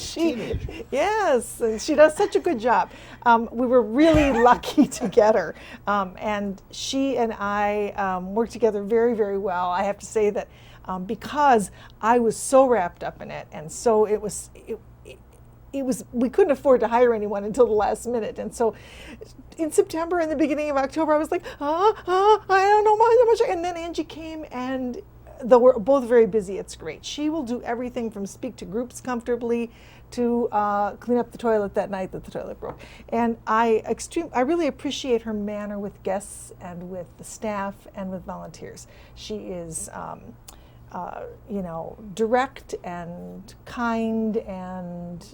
yes, and she does such a good job. We were really lucky to get her, and she and I work together very, very well. I have to say that because I was so wrapped up in it, and so it was we couldn't afford to hire anyone until the last minute, and so in September and the beginning of October, I was like, I don't know much, and then Angie came and. Though we're both very busy, it's great. She will do everything from speak to groups comfortably to clean up the toilet that night that the toilet broke. And I really appreciate her manner with guests and with the staff and with volunteers. She is, direct and kind, and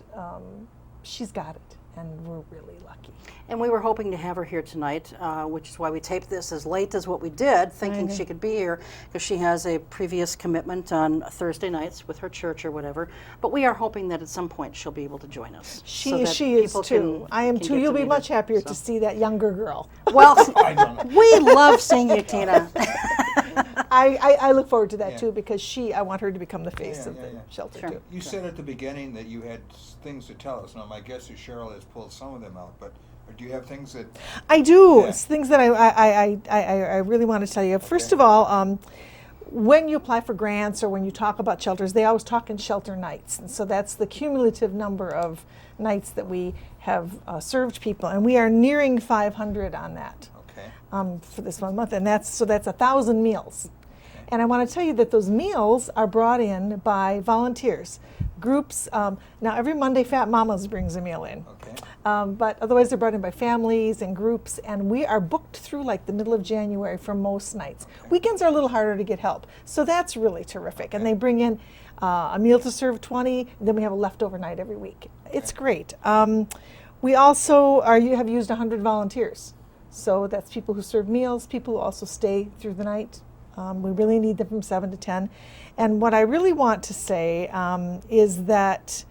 she's got it. And we're really lucky. And we were hoping to have her here tonight, which is why we taped this as late as what we did, thinking she could be here because she has a previous commitment on Thursday nights with her church or whatever. But we are hoping that at some point she'll be able to join us. She so that is people too. I am can too. get You'll to be meet much her. happier So. to see that younger girl. Well, we love seeing you, Tina. I look forward to that Yeah. too because I want her to become the face Yeah, of yeah, the yeah. shelter Sure. too. You said at the beginning that you had things to tell us. Now, my guess is Cheryl has pulled some of them out, but do you have things that... I do. Yeah. It's things that I really want to tell you. First of all, when you apply for grants or when you talk about shelters, they always talk in shelter nights. And so that's the cumulative number of nights that we have served people. And we are nearing 500 on that Okay. for this 1 month. And that's 1,000 meals. And I want to tell you that those meals are brought in by volunteers, groups. Now, every Monday, Fat Mamas brings a meal in. Okay. But otherwise, they're brought in by families and groups, and we are booked through like the middle of January for most nights. Weekends are a little harder to get help, so that's really terrific. And they bring in a meal to serve 20, and then we have a leftover night every week. It's great. We also have used 100 volunteers, so that's people who serve meals, people who also stay through the night. We really need them from 7 to 10. And what I really want to say is that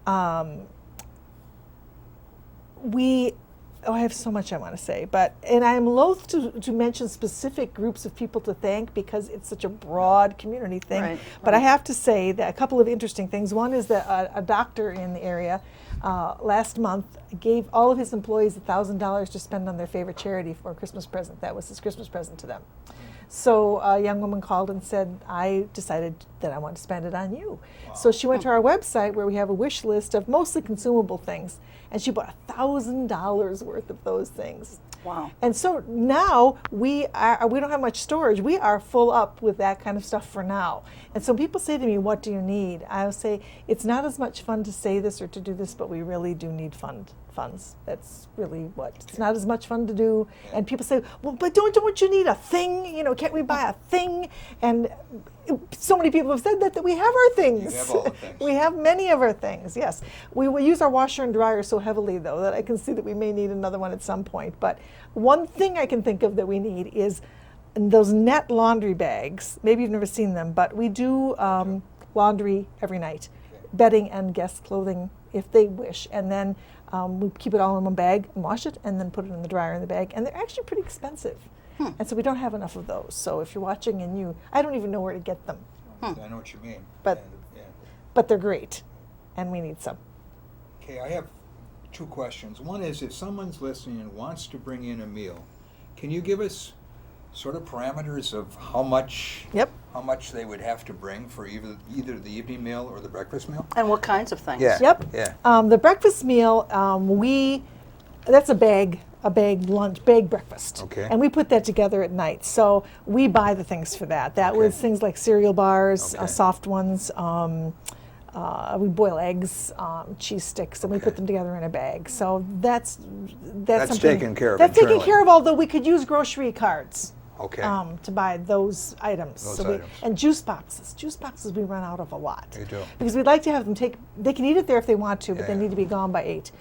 I have so much I want to say, and I'm loath to mention specific groups of people to thank because it's such a broad community thing. Right, but I have to say that a couple of interesting things. One is that a doctor in the area last month gave all of his employees $1,000 to spend on their favorite charity for a Christmas present. That was his Christmas present to them. So a young woman called and said, I decided that I want to spend it on you. Wow. So she went to our website where we have a wish list of mostly consumable things, and she bought $1,000 worth of those things. Wow. And so now we don't have much storage. We are full up with that kind of stuff for now. And so people say to me, what do you need? I'll say, it's not as much fun to say this or to do this, but we really do need funds. That's really what. It's not as much fun to do. And people say, well, but don't you need a thing? Can't we buy a thing? And so many people have said that we have our things. You have all the things. We have many of our things, yes. We use our washer and dryer so heavily, though, that I can see that we may need another one at some point. But one thing I can think of that we need is those net laundry bags. Maybe you've never seen them, but we do laundry every night, bedding and guest clothing if they wish. And then we keep it all in one bag and wash it and then put it in the dryer in the bag. And they're actually pretty expensive. And so we don't have enough of those. So if you're watching and I don't even know where to get them. I know what you mean. But- But they're great, and we need some. Okay, I have two questions. One is, if someone's listening and wants to bring in a meal, can you give us sort of parameters of how much they would have to bring for either the evening meal or the breakfast meal? And what kinds of things? Yeah. Yep. Yeah. The breakfast meal, that's a bag lunch, bag breakfast. Okay. And we put that together at night. So we buy the things for that. That was things like cereal bars, Okay. soft ones. We boil eggs, cheese sticks, and we put them together in a bag. So that's something taken care of That's taken internally. care of. Although we could use grocery cards. Okay. To buy those items. Those So items. and juice boxes. Juice boxes we run out of a lot. You do. Because we'd like to have them they can eat it there if they want to, but Yeah, they yeah. need to be gone by 8.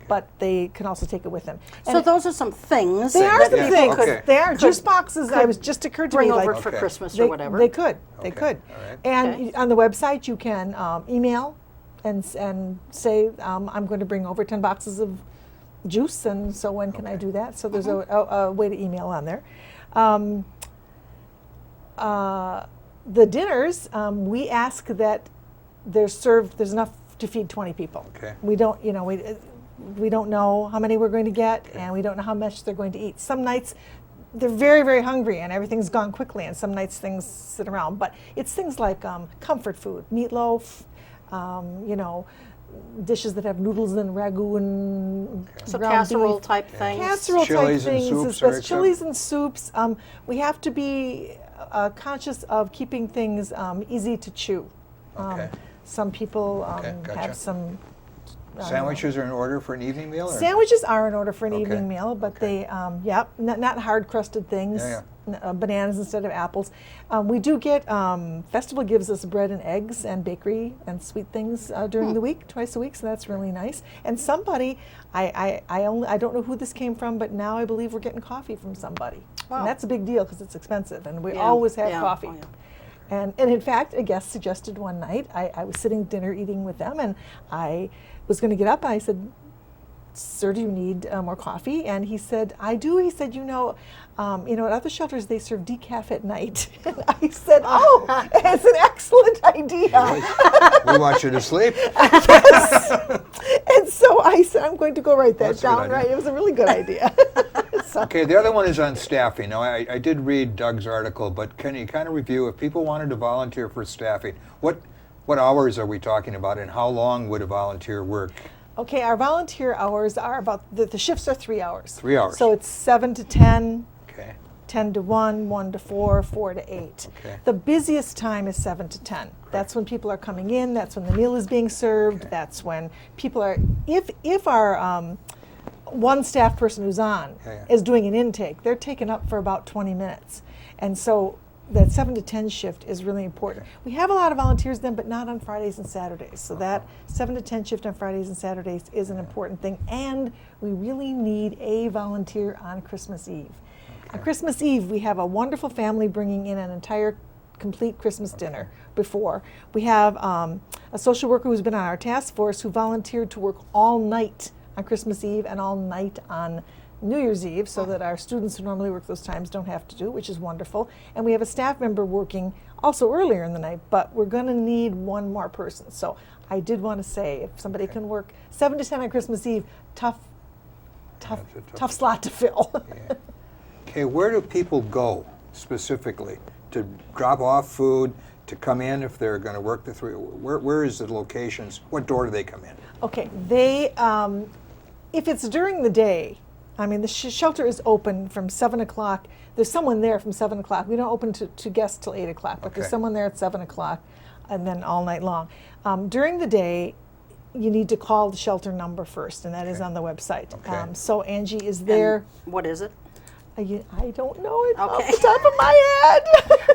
But they can also take it with them. So And those are some things they are that some people things. could Okay. They are juice boxes. I was just occurred to bring me over like for Okay. Christmas they, or whatever. They could. They Okay. could. All right. And Okay. on the website you can email and say I'm going to bring over 10 boxes of juice, and so when can I do that? So there's a way to email on there. The dinners, we ask that there's enough to feed 20 people. Okay. We don't, we don't know how many we're going to get, and we don't know how much they're going to eat. Some nights they're very, very hungry and everything's gone quickly, and some nights things sit around. But it's things like comfort food, meatloaf, dishes that have noodles and ragu and So ground casserole beef. type things. Casserole Chilies type and things, soups are as chilies and soups. We have to be conscious of keeping things easy to chew. Okay. Some people Okay, gotcha. have some Sandwiches are in order for an evening meal? Or? Sandwiches are in order for an Okay. evening meal, but Okay. not hard crusted things. Yeah, Bananas instead of apples. We do get Festival gives us bread and eggs and bakery and sweet things during the week, twice a week, so that's really nice. And somebody, I don't know who this came from, but now I believe we're getting coffee from somebody. Wow. And that's a big deal because it's expensive, and we Yeah, always have yeah, coffee. oh, yeah. And in fact, a guest suggested one night, I was sitting at dinner eating with them, and I was going to get up, and I said, "Sir, do you need more coffee?" And he said, "I do." He said, at other shelters they serve decaf at night." And I said, "Oh, it's an excellent idea." We want you to sleep. And so I said, "I'm going to go write that That's a good down." idea. Right? It was a really good idea. So- Okay, the other one is on staffing. Now, I did read Doug's article, but can you kind of review, if people wanted to volunteer for staffing, what hours are we talking about, and how long would a volunteer work? Okay, our volunteer hours are about, the shifts are 3 hours. 3 hours. So it's 7 to 10, Okay, 10 to 1, 1 to 4, 4 to 8. Okay. The busiest time is 7 to 10. That's when people are coming in, that's when the meal is being served, Okay. that's when people are, if our one staff person who's on Yeah. is doing an intake, they're taken up for about 20 minutes. And so that 7 to 10 shift is really important. Okay. We have a lot of volunteers then, but not on Fridays and Saturdays. So that 7 to 10 shift on Fridays and Saturdays is an important thing. And we really need a volunteer on Christmas Eve. On Christmas Eve, we have a wonderful family bringing in an entire complete Christmas dinner before. We have a social worker who's been on our task force who volunteered to work all night on Christmas Eve and all night on New Year's Eve, so that our students who normally work those times don't have to do it, which is wonderful. And we have a staff member working also earlier in the night, but we're going to need one more person. So I did want to say, if somebody can work 7 to 10 on Christmas Eve, tough slot to fill. yeah. Okay, where do people go specifically to drop off food, to come in if they're going to work the 3? Where is the locations? What door do they come in? Okay, they, if it's during the day, I mean, the shelter is open from 7 o'clock. There's someone there from 7 o'clock. We don't open to guests till 8 o'clock, but there's Okay. someone there at 7 o'clock and then all night long. During the day, you need to call the shelter number first, and that is Okay. on the website. Okay. So Angie is there. What is it? I don't know it off Okay. the top of my head.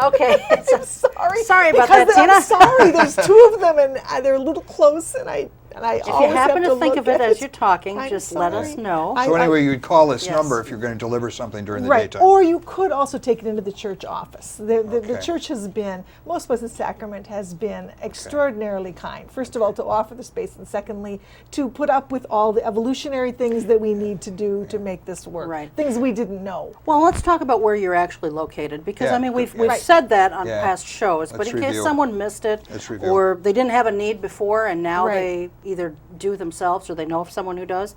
Okay. I'm sorry. Sorry about Because that, Tina. I'm sorry. There's two of them, and they're a little close, and I If you always happen have to think look of it at as you're talking, I'm just let us sorry. know. So anyway, you'd call this Yes. number if you're going to deliver something during the Right, daytime. or you could also take it into the church office. The Okay. church has been, most Blessed Sacrament has been extraordinarily kind. First of all, to offer the space, and secondly, to put up with all the evolutionary things that we need to do to make this work. Right. Things we didn't know. Well, let's talk about where you're actually located, because Yeah, I mean we've yeah. Right. said that on Yeah. past shows, but Let's in case review. someone missed it, Let's review. or they didn't have a need before and now Right. they either do themselves or they know of someone who does.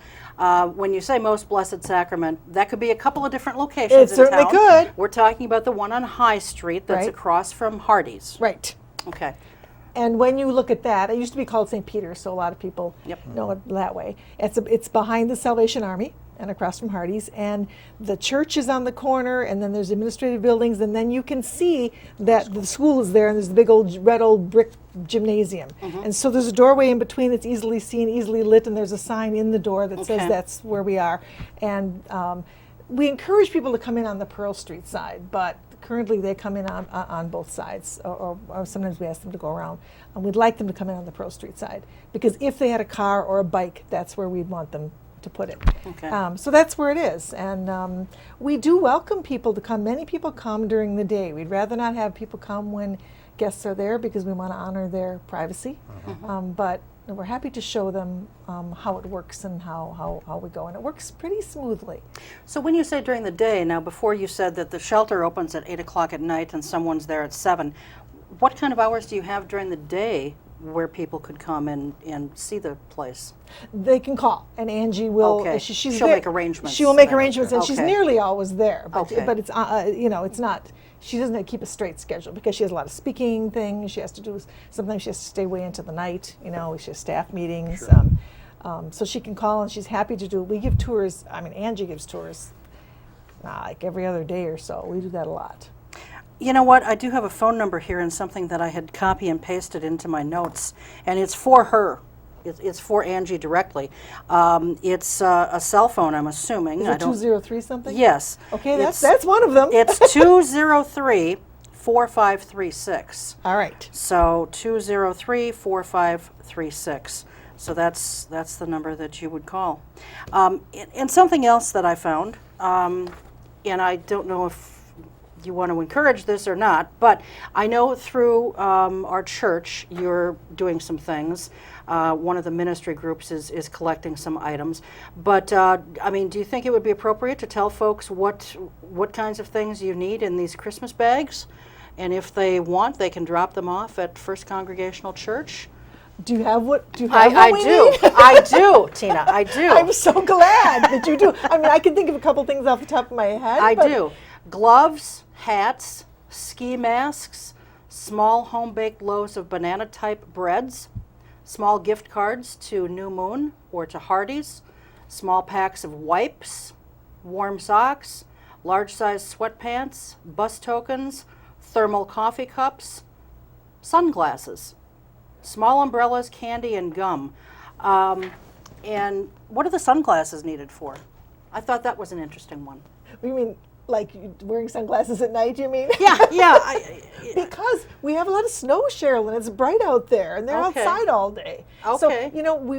When you say Most Blessed Sacrament, that could be a couple of different locations. It in certainly town. could. We're talking about the one on High Street that's Right. across from Hardee's. Right. Okay. And when you look at that, it used to be called St. Peter's, so a lot of people Yep. know it that way. It's behind the Salvation Army and across from Hardee's, and the church is on the corner, and then there's administrative buildings, and then you can see that the school is there, and there's the big old brick gymnasium. And so there's a doorway in between that's easily seen, easily lit, and there's a sign in the door that says Okay. that's where we are. And we encourage people to come in on the Pearl Street side, but currently they come in on both sides, or sometimes we ask them to go around. And we'd like them to come in on the Pearl Street side, because if they had a car or a bike, that's where we'd want them to put it. Okay. So that's where it is. And we do welcome people to come. Many people come during the day. We'd rather not have people come when guests are there, because we want to honor their privacy. But we're happy to show them how it works and how we go. And it works pretty smoothly. So when you say during the day, now before you said that the shelter opens at 8 o'clock at night and someone's there at 7, what kind of hours do you have during the day where people could come and see the place? They can call, and Angie will. Okay. She's She'll there. make arrangements She will make then. arrangements, and she's Okay. nearly always there. But Okay. but it's it's not. She doesn't keep a straight schedule because she has a lot of speaking things she has to do. Sometimes she has to stay way into the night. She has staff meetings. So she can call, and she's happy to do. We give tours. I mean, Angie gives tours like every other day or so. We do that a lot. You know what? I do have a phone number here and something that I had copy and pasted into my notes, and it's for her. It's for Angie directly. It's a cell phone, I'm assuming. Is I it don't. 203 something? Yes. Okay, It's- that's one of them. It's 203-4536. All right. So 203-4536. So that's the number that you would call. And something else that I found, and I don't know if you want to encourage this or not, but I know through our church you're doing some things. One of the ministry groups is collecting some items. But I mean, do you think it would be appropriate to tell folks what kinds of things you need in these Christmas bags? And if they want, they can drop them off at First Congregational Church. Do you have what? Do you I have what we do. need? I do, Tina. I do. I'm so glad that you do. I mean, I can think of a couple things off the top of my head. I but do. Gloves, hats, ski masks, small home-baked loaves of banana-type breads, small gift cards to New Moon or to Hardee's, small packs of wipes, warm socks, large-sized sweatpants, bus tokens, thermal coffee cups, sunglasses, small umbrellas, candy, and gum. And what are the sunglasses needed for? I thought that was an interesting one. You mean like wearing sunglasses at night, you mean? Yeah. Because we have a lot of snow, Cheryl, and it's bright out there, and they're Okay. outside all day. Okay. So,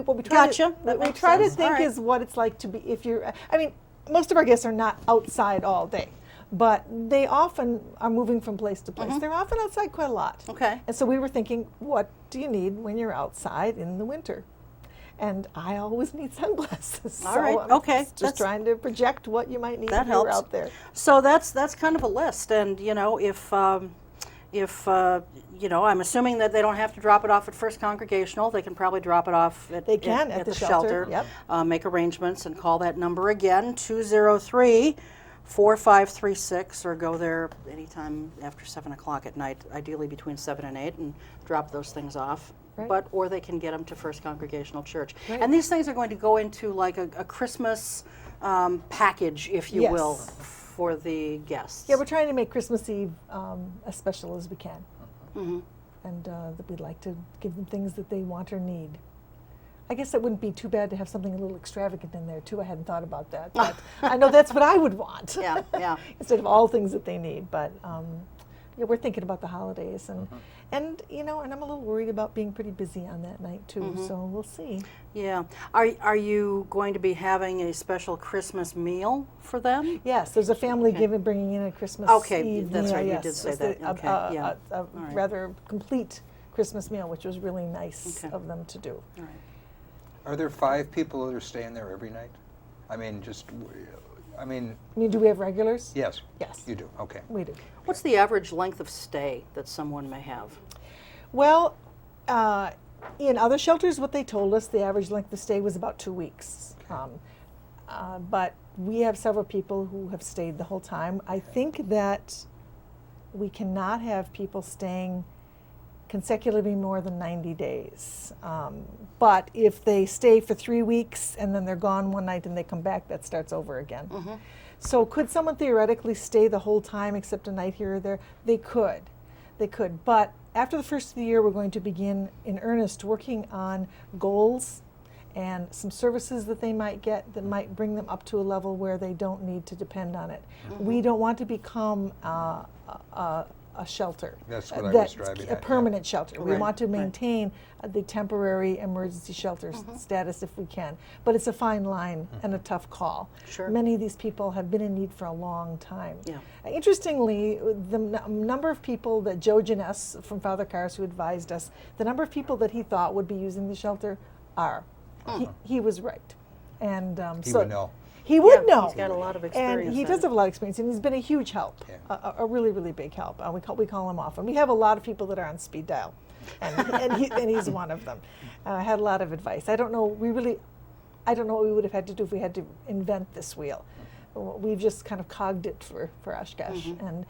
what we try Gotcha. to, That we makes try to sense. think All right. is what it's like to be, if you're, I mean, most of our guests are not outside all day, but they often are moving from place to place. They're often outside quite a lot. Mm-hmm. Okay. And so we were thinking, what do you need when you're outside in the winter? And I always need sunglasses. All right, So I'm okay. just That's- trying to project what you might need That if you're helps. out there. So that's kind of a list, and if I'm assuming that they don't have to drop it off at First Congregational, they can probably drop it off at They can at the shelter, yep. Make arrangements and call that number again, 203-4536, or go there anytime after 7 o'clock at night, ideally between 7 and 8, and drop those things off. Right. Or they can get them to First Congregational Church. Right. And these things are going to go into like a Christmas package, if you Yes. will, for the guests. Yeah, we're trying to make Christmas Eve as special as we can. Mm-hmm. And that we'd like to give them things that they want or need. I guess it wouldn't be too bad to have something a little extravagant in there too. I hadn't thought about that, but I know that's what I would want. Yeah, yeah. Instead of all things that they need, but yeah, we're thinking about the holidays, and you know, and I'm a little worried about being pretty busy on that night too. So we'll see. Yeah. Are you going to be having a special Christmas meal for them? Yes, there's a family bringing in a Christmas Eve that's meal. right. Yes, You did say it's that. Okay. Yeah. a right. rather complete Christmas meal, which was really nice Okay. of them to do. All right. Are there 5 people that are staying there every night? I mean, I mean, do we have regulars? yes. Yes. You do, okay. We do. What's the average length of stay that someone may have? Well, in other shelters, what they told us, the average length of stay was about 2 weeks. But we have several people who have stayed the whole time. I think that we cannot have people staying consecutively more than 90 days. But if they stay for 3 weeks and then they're gone one night and they come back, that starts over again. So could someone theoretically stay the whole time except a night here or there? They could. They could. But after the first of the year, we're going to begin in earnest working on goals and some services that they might get that might bring them up to a level where they don't need to depend on it. We don't want to become a shelter. That's what I was driving A at, permanent shelter. We Right, want to maintain the temporary emergency shelter status if we can. But it's a fine line and a tough call. Sure. Many of these people have been in need for a long time. Yeah. Interestingly, the number of people that Joe Janess from Father Cars, who advised us, the number of people that he thought would be using the shelter are. He was right. And He would know. He would Yeah, know. he's got a lot of experience And he at does it. have a lot of experience, and he's been a huge help, Yeah. a really, really big help. We call him often. We have a lot of people that are on speed dial, and he's one of them. I had a lot of advice. I don't know what we would have had to do if we had to invent this wheel. We've just kind of cogged it for Oshkosh. And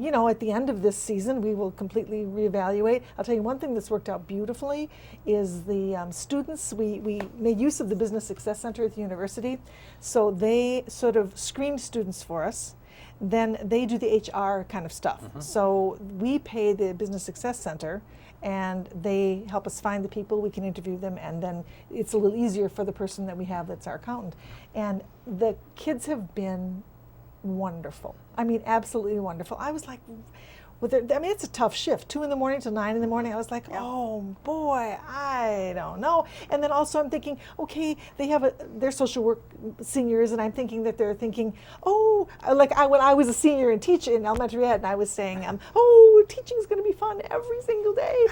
you know, at the end of this season, we will completely reevaluate. I'll tell you one thing that's worked out beautifully is the students. We made use of the Business Success Center at the university, so they sort of screened students for us. Then they do the HR kind of stuff. So we pay the Business Success Center, and they help us find the people. We can interview them, and then it's a little easier for the person that we have that's our accountant. And the kids have been wonderful. I mean, absolutely wonderful. I was like, it's a tough shift, 2 in the morning to 9 in the morning. I was like, oh boy, I don't know. And then also I'm thinking, okay, they have they're social work seniors, and I'm thinking that they're thinking, when I was a senior and teacher in elementary ed, and I was saying, teaching is going to be fun every single day.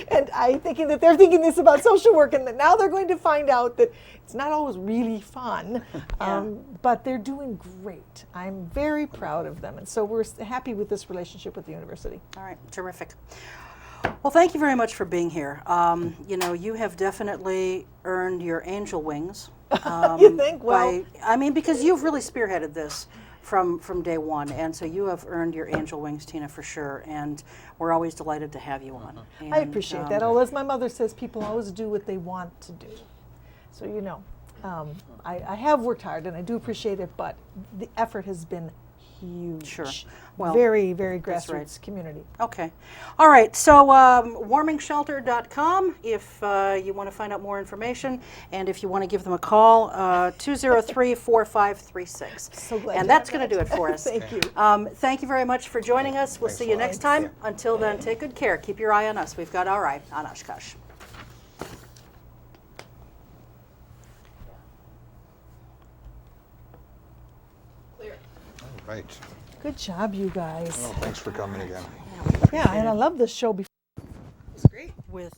And I'm thinking that they're thinking this about social work, and that now they're going to find out that it's not always really fun, but they're doing great. I'm very proud of them, and so we're happy with this relationship with the university. All right, terrific. Well, thank you very much for being here. You know, you have definitely earned your angel wings. You think? Well, because you've really spearheaded this from day one, and so you have earned your angel wings, Tina, for sure, and we're always delighted to have you on. And, I appreciate that. Although, as my mother says, people always do what they want to do. So, you know, I have worked hard, and I do appreciate it, but the effort has been huge. Sure. Well, very, very that's grassroots right. community. Okay. All right. So warmingshelter.com if you want to find out more information, and if you want to give them a call, 203-4536. So glad and you that's have going to do it for us. Thank you. Thank you very much for joining us. We'll Thanks see a you lot. next time. Yeah. Until then, take good care. Keep your eye on us. We've got our eye on Oshkosh. Right. Good job, you guys. Well, thanks for coming again. Yeah, and I love this show. With